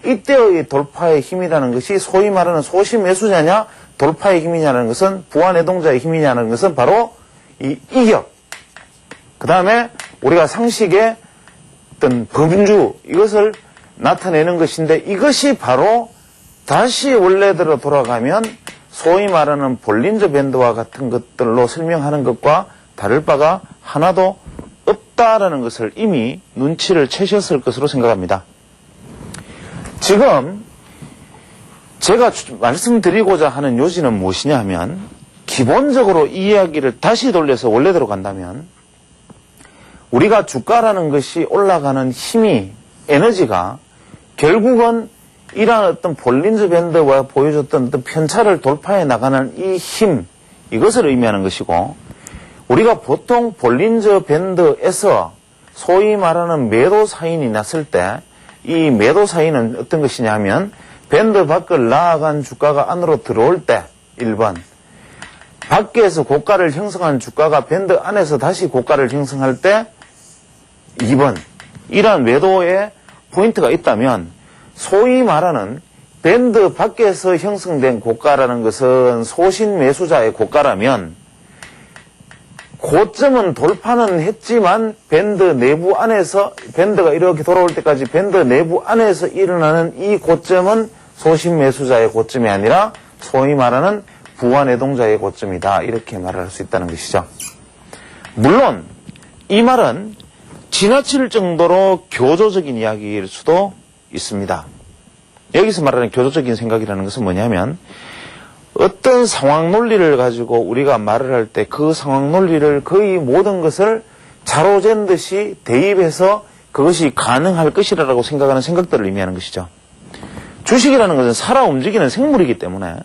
이때의 돌파의 힘이라는 것이 소위 말하는 소신 매수자냐 돌파의 힘이냐는 것은 부하 내동자의 힘이냐는 것은 바로 이 이격, 그 다음에 우리가 상식의 어떤 범주, 이것을 나타내는 것인데, 이것이 바로 다시 원래대로 돌아가면 소위 말하는 볼린저 밴드와 같은 것들로 설명하는 것과 다를 바가 하나도 없다라는 것을 이미 눈치를 채셨을 것으로 생각합니다. 지금 제가 말씀드리고자 하는 요지는 무엇이냐 하면, 기본적으로 이 이야기를 다시 돌려서 원래대로 간다면, 우리가 주가라는 것이 올라가는 힘이, 에너지가 결국은 이러한 어떤 볼린저 밴드와 보여줬던 어떤 편차를 돌파해 나가는 이 힘, 이것을 의미하는 것이고, 우리가 보통 볼린저 밴드에서 소위 말하는 매도 사인이 났을 때, 이 매도 사인은 어떤 것이냐 하면, 밴드 밖을 나아간 주가가 안으로 들어올 때 1번, 밖에서 고가를 형성한 주가가 밴드 안에서 다시 고가를 형성할 때 2번, 이러한 매도의 포인트가 있다면, 소위 말하는 밴드 밖에서 형성된 고가라는 것은 소신 매수자의 고가라면, 고점은 돌파는 했지만 밴드 내부 안에서, 밴드가 이렇게 돌아올 때까지 밴드 내부 안에서 일어나는 이 고점은 소신 매수자의 고점이 아니라 소위 말하는 부하 내동자의 고점이다, 이렇게 말할 수 있다는 것이죠. 물론 이 말은 지나칠 정도로 교조적인 이야기일 수도 있습니다. 여기서 말하는 교조적인 생각이라는 것은 뭐냐면, 어떤 상황 논리를 가지고 우리가 말을 할 때 그 상황 논리를 거의 모든 것을 자로잰 듯이 대입해서 그것이 가능할 것이라고 생각하는 생각들을 의미하는 것이죠. 주식이라는 것은 살아 움직이는 생물이기 때문에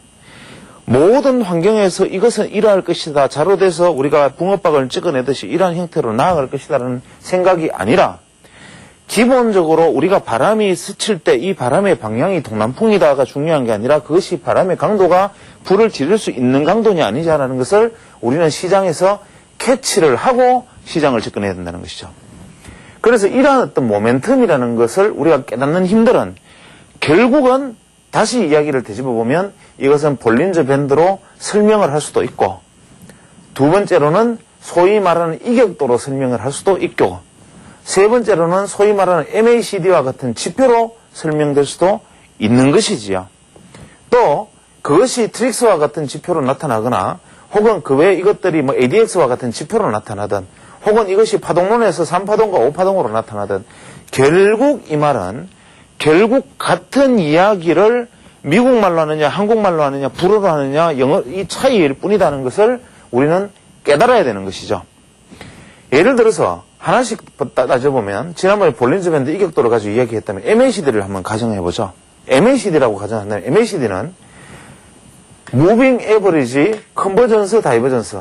모든 환경에서 이것은 이러할 것이다, 자로돼서 우리가 붕어박을 찍어내듯이 이러한 형태로 나아갈 것이다라는 생각이 아니라, 기본적으로 우리가 바람이 스칠 때 이 바람의 방향이 동남풍이다가 중요한 게 아니라, 그것이 바람의 강도가 불을 지를 수 있는 강도냐 아니냐라는 것을 우리는 시장에서 캐치를 하고 시장을 접근해야 된다는 것이죠. 그래서 이러한 어떤 모멘텀이라는 것을 우리가 깨닫는 힘들은 결국은 다시 이야기를 되짚어 보면 이것은 볼린저 밴드로 설명을 할 수도 있고, 두 번째로는 소위 말하는 이격도로 설명을 할 수도 있고, 세 번째로는 소위 말하는 MACD와 같은 지표로 설명될 수도 있는 것이지요. 또 그것이 트릭스와 같은 지표로 나타나거나, 혹은 그 외에 이것들이 뭐 ADX와 같은 지표로 나타나든, 혹은 이것이 파동론에서 3파동과 5파동으로 나타나든, 결국 이 말은 결국 같은 이야기를 미국말로 하느냐, 한국말로 하느냐, 불어로 하느냐, 영어, 이 차이일 뿐이라는 것을 우리는 깨달아야 되는 것이죠. 예를 들어서 하나씩 따져보면, 지난번에 볼린저 밴드 이격도를 가지고 이야기했다면 MACD를 한번 가정해보죠. MACD라고 가정한다면, MACD는 무빙 에버리지 컨버전스 다이버전스,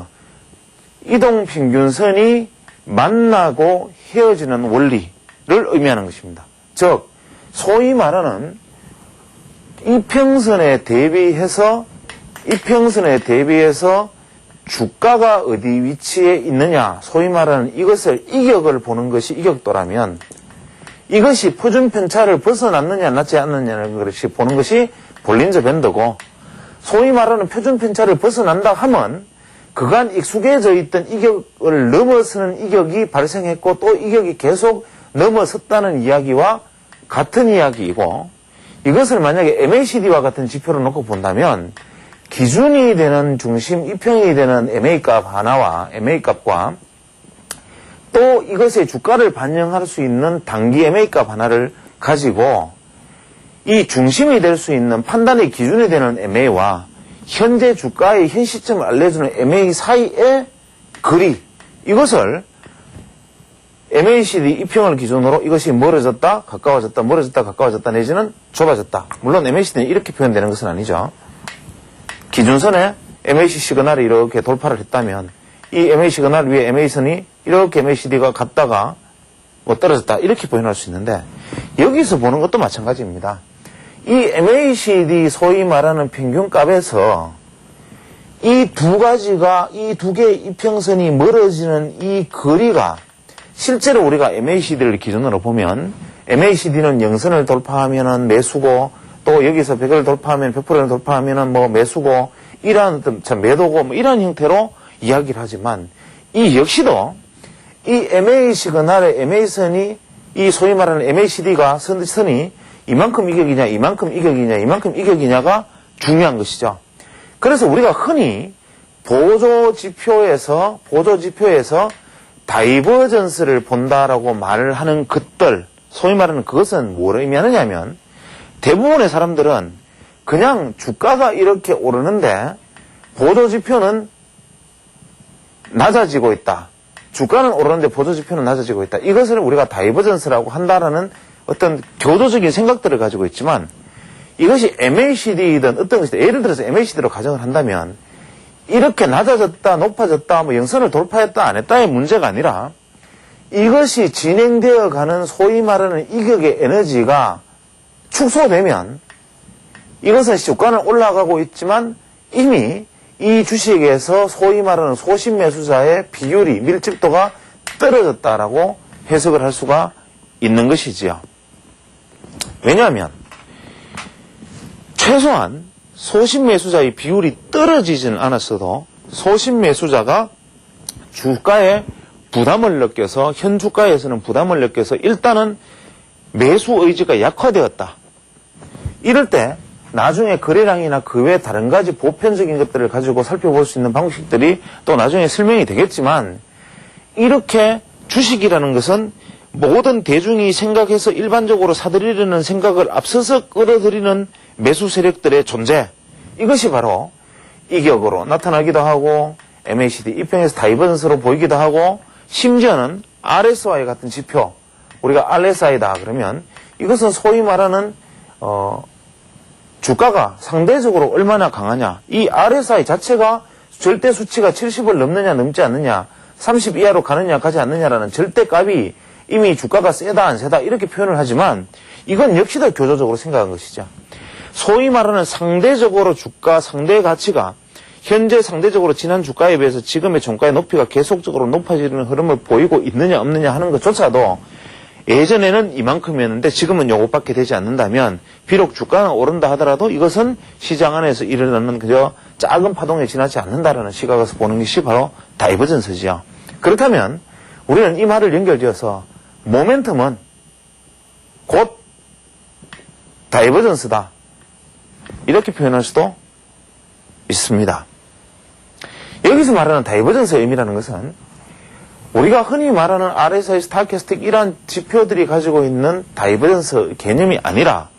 이동평균선이 만나고 헤어지는 원리를 의미하는 것입니다. 즉 소위 말하는 이평선에 대비해서 주가가 어디 위치에 있느냐, 소위 말하는 이것을 이격을 보는 것이 이격도라면, 이것이 표준 편차를 벗어났느냐 낮지 않느냐는 것이 보는 것이 볼린저 밴드고, 소위 말하는 표준 편차를 벗어난다 하면 그간 익숙해져 있던 이격을 넘어서는 이격이 발생했고, 또 이격이 계속 넘어섰다는 이야기와 같은 이야기이고, 이것을 만약에 MACD와 같은 지표로 놓고 본다면 기준이 되는 중심 이평이 되는 MA값 하나와 MA값과 또 이것의 주가를 반영할 수 있는 단기 MA값 하나를 가지고 이 중심이 될 수 있는 판단의 기준이 되는 MA와 현재 주가의 현 시점을 알려주는 MA 사이의 거리, 이것을 MACD 이평을 기준으로 이것이 멀어졌다, 가까워졌다, 멀어졌다, 가까워졌다, 내지는 좁아졌다. 물론 MACD는 이렇게 표현되는 것은 아니죠. 기준선에 MAC 시그널이 이렇게 돌파를 했다면 이 MA 시그널 위에 MA선이 이렇게 MACD가 갔다가 떨어졌다, 이렇게 표현할 수 있는데, 여기서 보는 것도 마찬가지입니다. 이 MACD 소위 말하는 평균값에서 이 두 가지가, 이 두 개의 이평선이 멀어지는 이 거리가, 실제로 우리가 MACD를 기준으로 보면 MACD는 0선을 돌파하면은 매수고, 또 여기서 100을 돌파하면 100%를 돌파하면은 뭐 매수고, 이러한 어떤 매도고, 뭐 이런 형태로 이야기를 하지만, 이 역시도 이 MA 시그널의 MA선이, 이 소위 말하는 MACD가 선이 이만큼 이격이냐, 이만큼 이격이냐, 이만큼 이격이냐가 중요한 것이죠. 그래서 우리가 흔히 보조지표에서 다이버전스를 본다라고 말을 하는 것들, 소위 말하는 그것은 뭘 의미하느냐 하면, 대부분의 사람들은 그냥 주가가 이렇게 오르는데 보조지표는 낮아지고 있다, 주가는 오르는데 보조지표는 낮아지고 있다, 이것을 우리가 다이버전스라고 한다라는 어떤 교도적인 생각들을 가지고 있지만, 이것이 MACD이든 어떤 것이든, 예를 들어서 MACD로 가정을 한다면 이렇게 낮아졌다, 높아졌다, 뭐 영선을 돌파했다, 안 했다의 문제가 아니라, 이것이 진행되어 가는 소위 말하는 이격의 에너지가 축소되면, 이것은 주가는 올라가고 있지만 이미 이 주식에서 소위 말하는 소심 매수자의 비율이, 밀집도가 떨어졌다라고 해석을 할 수가 있는 것이지요. 왜냐하면 최소한 소심 매수자의 비율이 떨어지지는 않았어도 소심 매수자가 주가에 부담을 느껴서, 현 주가에서는 부담을 느껴서 일단은 매수 의지가 약화되었다. 이럴 때 나중에 거래량이나 그 외 다른 가지 보편적인 것들을 가지고 살펴볼 수 있는 방식들이 또 나중에 설명이 되겠지만, 이렇게 주식이라는 것은 모든 대중이 생각해서 일반적으로 사들이려는 생각을 앞서서 끌어들이는 매수 세력들의 존재, 이것이 바로 이격으로 나타나기도 하고 MACD 이평에서 다이버전스로 보이기도 하고, 심지어는 RSI 같은 지표, 우리가 RSI다 그러면 이것은 소위 말하는 주가가 상대적으로 얼마나 강하냐, 이 RSI 자체가 절대 수치가 70을 넘느냐 넘지 않느냐, 30 이하로 가느냐 가지 않느냐라는 절대값이 이미 주가가 세다 안 세다 이렇게 표현을 하지만, 이건 역시도 교조적으로 생각한 것이죠. 소위 말하는 상대적으로 주가 상대 가치가 현재 상대적으로 지난 주가에 비해서 지금의 종가의 높이가 계속적으로 높아지는 흐름을 보이고 있느냐 없느냐 하는 것조차도 예전에는 이만큼이었는데 지금은 요것밖에 되지 않는다면 비록 주가가 오른다 하더라도 이것은 시장 안에서 일어나는 그저 작은 파동에 지나지 않는다라는 시각에서 보는 것이 바로 다이버전스지요. 그렇다면 우리는 이 말을 연결지어서 모멘텀은 곧 다이버전스다, 이렇게 표현할 수도 있습니다. 여기서 말하는 다이버전스의 의미라는 것은 우리가 흔히 말하는 RSI, 스타캐스틱 이러한 지표들이 가지고 있는 다이버전스 개념이 아니라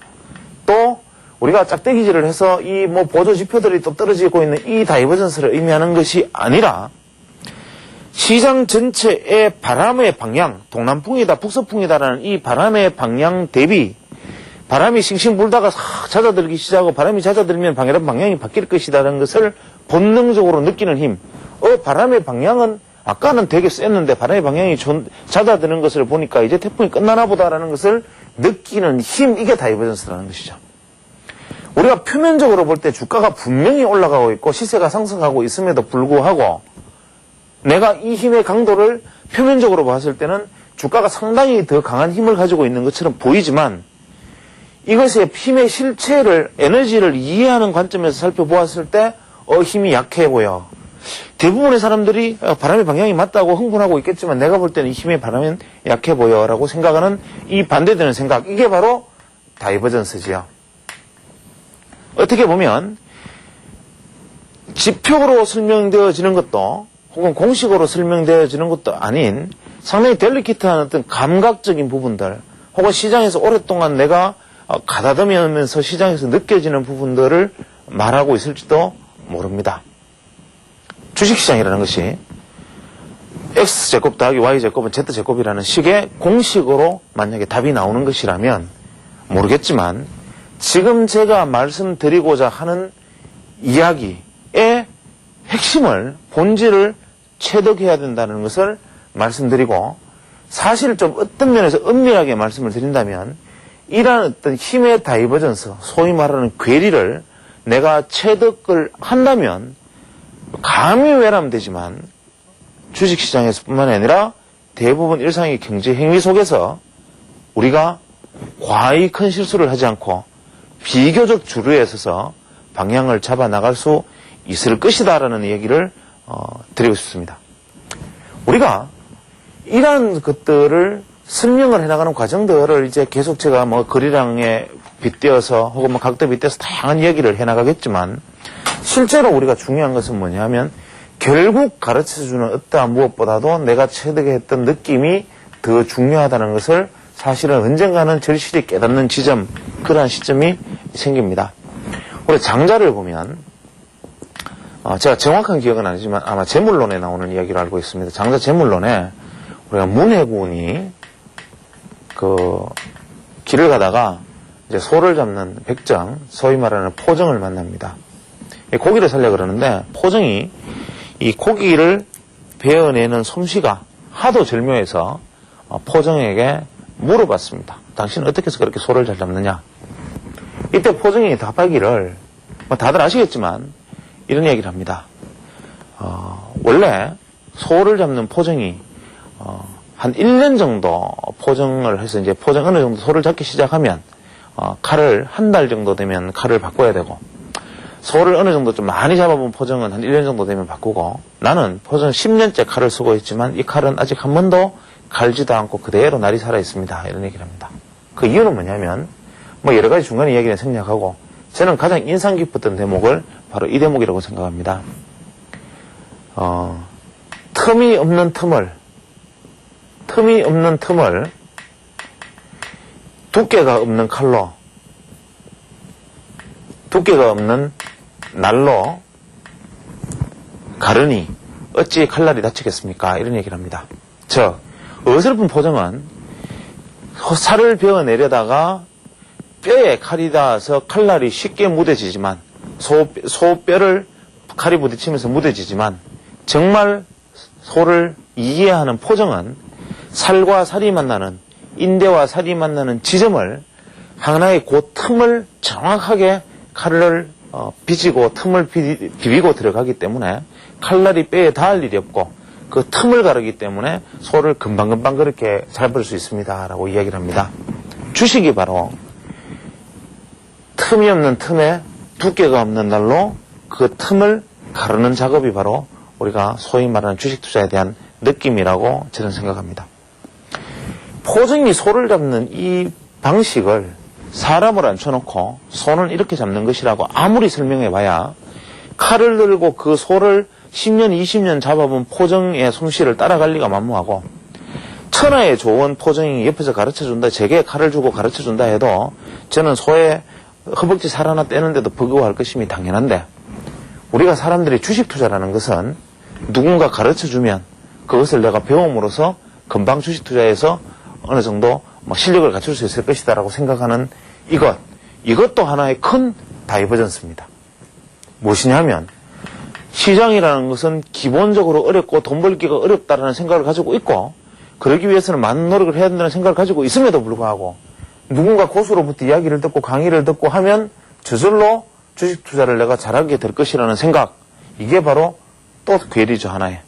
또 우리가 짝대기질을 해서 이 보조 지표들이 또 떨어지고 있는 이 다이버전스를 의미하는 것이 아니라 시장 전체의 바람의 방향, 동남풍이다, 북서풍이다라는 이 바람의 방향 대비 바람이 싱싱 불다가 싹 잦아들기 시작하고 바람이 잦아들면 방향이 바뀔 것이다라는 것을 본능적으로 느끼는 힘. 바람의 방향은 아까는 되게 셌는데 바람의 방향이 잦아드는 것을 보니까 이제 태풍이 끝나나 보다라는 것을 느끼는 힘, 이게 다이버전스라는 것이죠. 우리가 표면적으로 볼 때 주가가 분명히 올라가고 있고 시세가 상승하고 있음에도 불구하고 내가 이 힘의 강도를 표면적으로 봤을 때는 주가가 상당히 더 강한 힘을 가지고 있는 것처럼 보이지만 이것의 힘의 실체를, 에너지를 이해하는 관점에서 살펴보았을 때 힘이 약해 보여. 대부분의 사람들이 바람의 방향이 맞다고 흥분하고 있겠지만 내가 볼 때는 이 힘의 바람은 약해 보여 라고 생각하는 이 반대되는 생각, 이게 바로 다이버전스지요. 어떻게 보면 지표로 설명되어지는 것도 혹은 공식으로 설명되어지는 것도 아닌 상당히 델리케이트한 어떤 감각적인 부분들 혹은 시장에서 오랫동안 내가 가다듬으면서 시장에서 느껴지는 부분들을 말하고 있을지도 모릅니다. 주식시장이라는 것이 X제곱 더하기 Y제곱은 Z제곱이라는 식의 공식으로 만약에 답이 나오는 것이라면 모르겠지만 지금 제가 말씀드리고자 하는 이야기의 핵심을, 본질을 체득해야 된다는 것을 말씀드리고, 사실 좀 어떤 면에서 은밀하게 말씀을 드린다면 이러한 어떤 힘의 다이버전스, 소위 말하는 괴리를 내가 체득을 한다면 감히 외라면 되지만 주식시장에서뿐만 아니라 대부분 일상의 경제 행위 속에서 우리가 과히 큰 실수를 하지 않고 비교적 주류에 서서 방향을 잡아 나갈 수 있을 것이다라는 얘기를 드리고 싶습니다. 우리가 이러한 것들을 설명을 해나가는 과정들을 이제 계속 제가 거리량에 빗대어서 혹은 각도 빗대어서 다양한 얘기를 해나가겠지만 실제로 우리가 중요한 것은 뭐냐면 결국 가르쳐주는 어떠한 무엇보다도 내가 체득했던 느낌이 더 중요하다는 것을 사실은 언젠가는 절실히 깨닫는 지점, 그러한 시점이 생깁니다. 우리 장자를 보면 제가 정확한 기억은 아니지만 아마 재물론에 나오는 이야기를 알고 있습니다. 장자 재물론에 우리가 문해군이 길을 가다가 이제 소를 잡는 백정, 소위 말하는 포정을 만납니다. 고기를 살려 그러는데 포정이 이 고기를 베어내는 솜씨가 하도 절묘해서 포정에게 물어봤습니다. 당신은 어떻게 해서 그렇게 소를 잘 잡느냐? 이때 포정이 답하기를 다들 아시겠지만 이런 얘기를 합니다. 원래 소를 잡는 포정이 한 1년 정도 포정을 해서 이제 포정 어느 정도 소를 잡기 시작하면 칼을 한 달 정도 되면 칼을 바꿔야 되고, 소를 어느 정도 좀 많이 잡아본 포정은 한 1년 정도 되면 바꾸고, 나는 포정 10년째 칼을 쓰고 있지만 이 칼은 아직 한 번도 갈지도 않고 그대로 날이 살아 있습니다. 이런 얘기를 합니다. 그 이유는 뭐냐면 여러 가지 중간에 이야기는 생략하고 저는 가장 인상 깊었던 대목을 바로 이 대목이라고 생각합니다. 틈이 없는 틈을 두께가 없는 칼로, 두께가 없는 날로 가르니 어찌 칼날이 다치겠습니까? 이런 얘기를 합니다. 어설픈 포정은 살을 베어내려다가 뼈에 칼이 닿아서 칼날이 쉽게 무뎌지지만, 소뼈를 칼이 부딪히면서 무뎌지지만, 정말 소를 이해하는 포정은 살과 살이 만나는, 인대와 살이 만나는 지점을, 하나의 그 틈을 정확하게 칼을 비지고 틈을 비비고 들어가기 때문에 칼날이 뼈에 닿을 일이 없고, 그 틈을 가르기 때문에 소를 금방금방 그렇게 잡을 수 있습니다. 라고 이야기를 합니다. 주식이 바로 틈이 없는 틈에 두께가 없는 날로 그 틈을 가르는 작업이 바로 우리가 소위 말하는 주식 투자에 대한 느낌이라고 저는 생각합니다. 포정이 소를 잡는 이 방식을 사람을 앉혀놓고 소는 이렇게 잡는 것이라고 아무리 설명해봐야 칼을 들고 그 소를 10년, 20년 잡아본 포정의 솜씨를 따라갈 리가 만무하고 천하의 좋은 포정이 옆에서 가르쳐준다, 제게 칼을 주고 가르쳐준다 해도 저는 소의 허벅지 살 하나 떼는데도 버거워할 것임이 당연한데 우리가 사람들이 주식 투자라는 것은 누군가 가르쳐주면 그것을 내가 배움으로써 금방 주식 투자에서 어느 정도 실력을 갖출 수 있을 것이다라고 생각하는 이것도 하나의 큰 다이버전스입니다. 무엇이냐면 시장이라는 것은 기본적으로 어렵고 돈 벌기가 어렵다라는 생각을 가지고 있고 그러기 위해서는 많은 노력을 해야 된다는 생각을 가지고 있음에도 불구하고 누군가 고수로부터 이야기를 듣고 강의를 듣고 하면 저절로 주식 투자를 내가 잘하게 될 것이라는 생각, 이게 바로 또 괴리죠. 하나의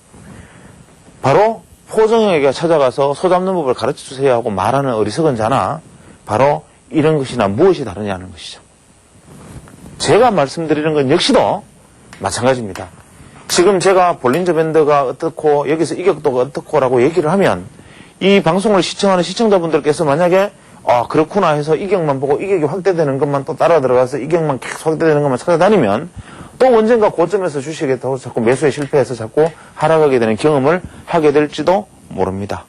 바로 포정에게 찾아가서 소 잡는 법을 가르쳐 주세요 하고 말하는 어리석은 자나 바로 이런 것이나 무엇이 다르냐는 것이죠. 제가 말씀드리는 건 역시도 마찬가지입니다. 지금 제가 볼린저 밴드가 어떻고 여기서 이격도가 어떻고라고 얘기를 하면 이 방송을 시청하는 시청자분들께서 만약에 그렇구나 해서 이격만 보고 이격이 확대되는 것만 또 따라 들어가서 이격만 계속 확대되는 것만 찾아다니면 또 언젠가 고점에서 주식에 더 자꾸 매수에 실패해서 자꾸 하락하게 되는 경험을 하게 될지도 모릅니다.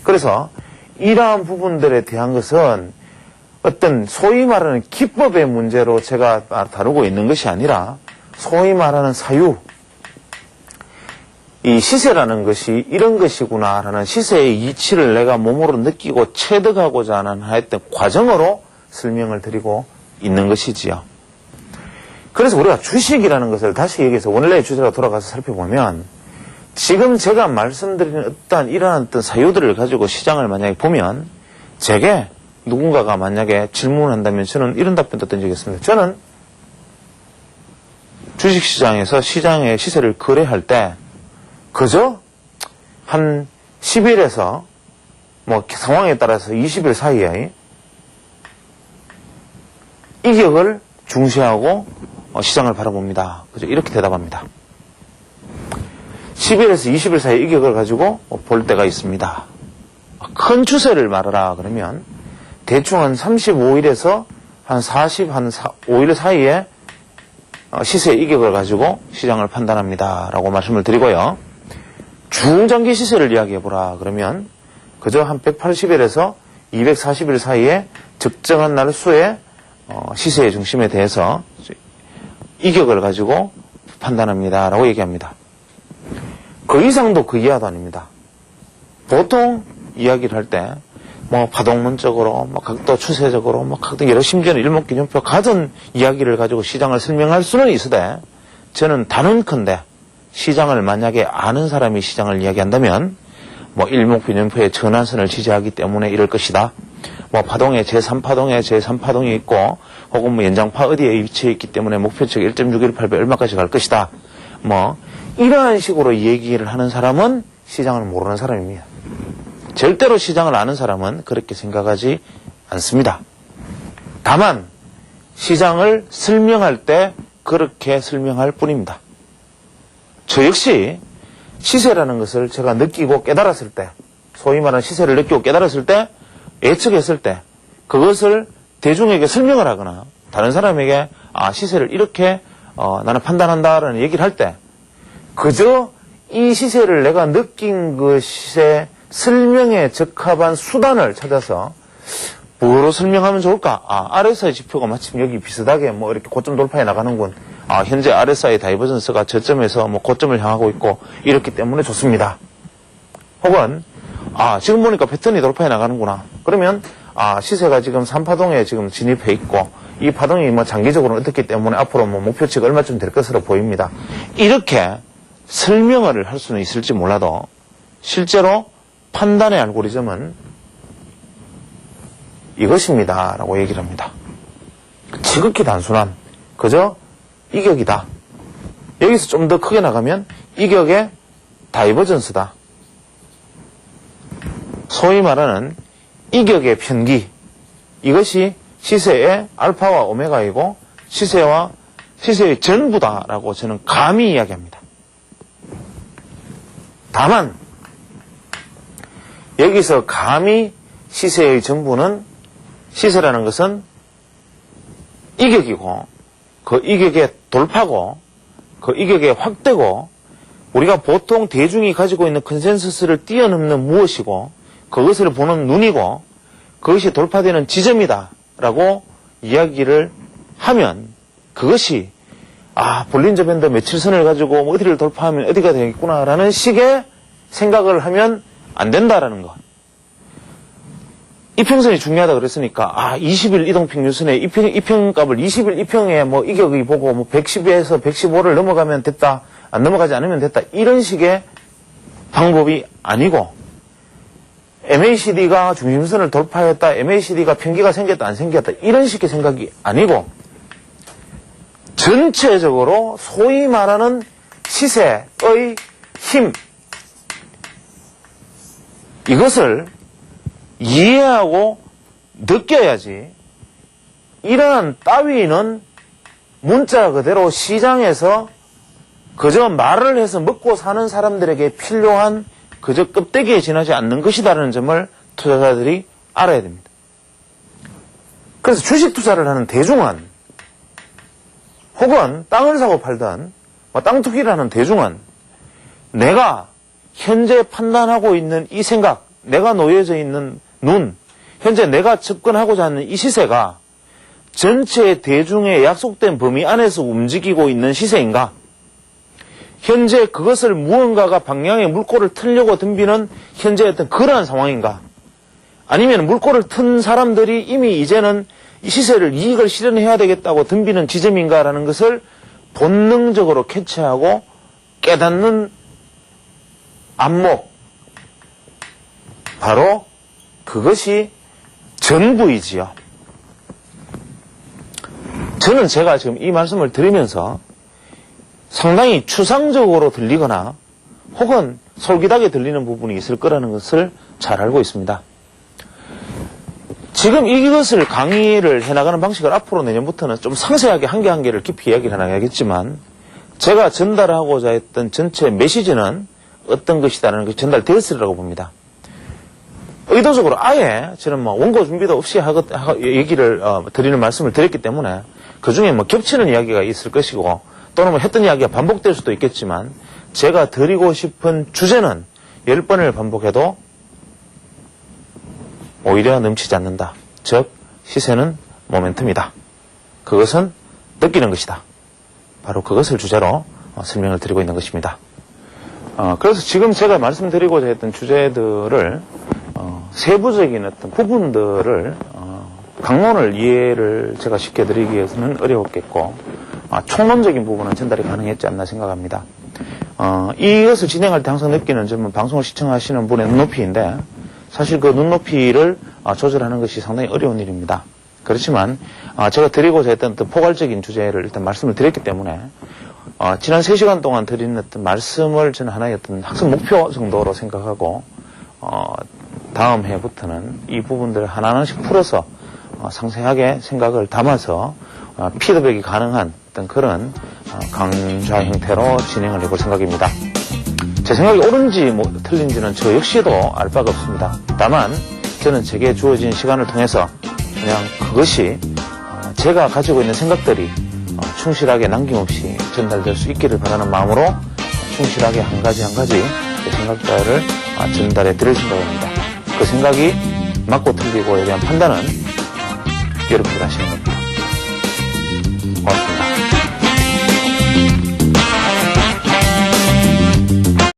그래서 이러한 부분들에 대한 것은 어떤 소위 말하는 기법의 문제로 제가 다루고 있는 것이 아니라 소위 말하는 사유, 이 시세라는 것이 이런 것이구나라는 시세의 이치를 내가 몸으로 느끼고 체득하고자 하는 하여튼 과정으로 설명을 드리고 있는 것이지요. 그래서 우리가 주식이라는 것을 다시 여기서 원래의 주제로 돌아가서 살펴보면 지금 제가 말씀드리는 어떠한 이러한 어떤 사유들을 가지고 시장을 만약에 보면 제게 누군가가 만약에 질문을 한다면 저는 이런 답변도 던지겠습니다. 저는 주식시장에서 시장의 시세를 거래할 때 그저 한 10일에서 상황에 따라서 20일 사이에 이격을 중시하고 시장을 바라봅니다. 그죠? 이렇게 대답합니다. 10일에서 20일 사이 이격을 가지고 볼 때가 있습니다. 큰 추세를 말하라 그러면 대충 한 35일에서 한 45일 사이에 시세의 이격을 가지고 시장을 판단합니다. 라고 말씀을 드리고요. 중장기 시세를 이야기해보라 그러면 그저 한 180일에서 240일 사이에 적정한 날수의 시세의 중심에 대해서 이격을 가지고 판단합니다. 라고 얘기합니다. 그 이상도 그 이하도 아닙니다. 보통 이야기를 할 때 파동론적으로 각도 추세적으로 각도 여러 심지어는 일목균형표 가진 이야기를 가지고 시장을 설명할 수는 있으되 저는 단언컨대 시장을 만약에 아는 사람이 시장을 이야기한다면 일목균형표의 전환선을 지지하기 때문에 이럴 것이다. 파동에 제3파동에 제3파동이 있고 혹은 연장파 어디에 위치해 있기 때문에 목표치 1.618배 얼마까지 갈 것이다. 이러한 식으로 얘기를 하는 사람은 시장을 모르는 사람입니다. 절대로 시장을 아는 사람은 그렇게 생각하지 않습니다. 다만 시장을 설명할 때 그렇게 설명할 뿐입니다. 저 역시 시세라는 것을 제가 느끼고 깨달았을 때, 소위 말하는 시세를 느끼고 깨달았을 때, 예측했을 때 그것을 대중에게 설명을 하거나 다른 사람에게 시세를 이렇게 나는 판단한다라는 얘기를 할 때 그저 이 시세를 내가 느낀 것에 설명에 적합한 수단을 찾아서 뭐로 설명하면 좋을까? RSI 지표가 마침 여기 비슷하게 이렇게 고점 돌파해 나가는군. 현재 RSI 다이버전스가 저점에서 고점을 향하고 있고 이렇기 때문에 좋습니다. 혹은 지금 보니까 패턴이 돌파해 나가는구나. 그러면 시세가 지금 3파동에 지금 진입해 있고 이 파동이 장기적으로는 어떻기 때문에 앞으로 목표치가 얼마쯤 될 것으로 보입니다. 이렇게 설명을 할 수는 있을지 몰라도 실제로 판단의 알고리즘은 이것입니다. 라고 얘기를 합니다. 지극히 단순한 그저 이격이다. 여기서 좀 더 크게 나가면 이격의 다이버전스다. 소위 말하는 이격의 편기. 이것이 시세의 알파와 오메가이고 시세의 전부다라고 저는 감히 이야기합니다. 다만 여기서 감히 시세의 전부는 시세라는 것은 이격이고 그 이격의 돌파고 그 이격의 확대고 우리가 보통 대중이 가지고 있는 컨센서스를 뛰어넘는 무엇이고 그것을 보는 눈이고 그것이 돌파되는 지점이다 라고 이야기를 하면 그것이 볼린저 밴드 며칠선을 가지고 뭐 어디를 돌파하면 어디가 되겠구나 라는 식의 생각을 하면 안 된다라는 것. 이평선이 중요하다 그랬으니까 20일 이동평균선의 이평값을 20일 이평에 뭐 이격이 보고 뭐 110에서 115를 넘어가면 됐다, 안 넘어가지 않으면 됐다, 이런 식의 방법이 아니고 MACD가 중심선을 돌파했다, MACD가 편기가 생겼다 안 생겼다 이런 식의 생각이 아니고 전체적으로 소위 말하는 시세의 힘, 이것을 이해하고 느껴야지 이러한 따위는 문자 그대로 시장에서 그저 말을 해서 먹고 사는 사람들에게 필요한 그저 껍데기에 지나지 않는 것이다라는 점을 투자자들이 알아야 됩니다. 그래서 주식 투자를 하는 대중은 혹은 땅을 사고 팔던 땅 투기를 하는 대중은 내가 현재 판단하고 있는 이 생각, 내가 놓여져 있는 눈, 현재 내가 접근하고자 하는 이 시세가 전체 대중의 약속된 범위 안에서 움직이고 있는 시세인가? 현재 그것을 무언가가 방향의 물꼬를 틀려고 덤비는 현재 어떤 그러한 상황인가? 아니면 물꼬를 튼 사람들이 이미 이제는 이 시세를 이익을 실현해야 되겠다고 덤비는 지점인가라는 것을 본능적으로 캐치하고 깨닫는 안목, 바로 그것이 전부이지요. 저는 제가 지금 이 말씀을 드리면서 상당히 추상적으로 들리거나 혹은 솔깃하게 들리는 부분이 있을 거라는 것을 잘 알고 있습니다. 지금 이것을 강의를 해나가는 방식을 앞으로 내년부터는 좀 상세하게 한 개 한 개를 깊이 이야기를 해나가겠지만 제가 전달하고자 했던 전체 메시지는 어떤 것이다라는 것이 전달되었으리라고 봅니다. 의도적으로 아예 저는 원고 준비도 없이 얘기를 드리는 말씀을 드렸기 때문에 그 중에 겹치는 이야기가 있을 것이고 또는 했던 이야기가 반복될 수도 있겠지만 제가 드리고 싶은 주제는 10번을 반복해도 오히려 넘치지 않는다. 즉 시세는 모멘텀이다. 그것은 느끼는 것이다. 바로 그것을 주제로 설명을 드리고 있는 것입니다. 그래서 지금 제가 말씀드리고자 했던 주제들을 세부적인 어떤 부분들을 강론을 이해를 제가 쉽게 드리기 위해서는 어려웠겠고 총론적인 부분은 전달이 가능했지 않나 생각합니다. 이것을 진행할 때 항상 느끼는 점은 방송을 시청하시는 분의 눈높이인데 사실 그 눈높이를 조절하는 것이 상당히 어려운 일입니다. 그렇지만 제가 드리고자 했던 어떤 포괄적인 주제를 일단 말씀을 드렸기 때문에 지난 3시간 동안 드린 어떤 말씀을 저는 하나의 어떤 학습 목표 정도로 생각하고 다음 해부터는 이 부분들을 하나하나씩 풀어서 상세하게 생각을 담아서 피드백이 가능한 어떤 그런 강좌 형태로 진행을 해볼 생각입니다. 제 생각이 옳은지 틀린지는 저 역시도 알 바가 없습니다. 다만 저는 제게 주어진 시간을 통해서 그냥 그것이 제가 가지고 있는 생각들이 충실하게 남김없이 전달될 수 있기를 바라는 마음으로 충실하게 한 가지 한 가지 제 생각들을 전달해 드릴 생각입니다. 그 생각이 맞고 틀리고에 대한 판단은 여러분들 하시는 겁니다. 고맙습니다.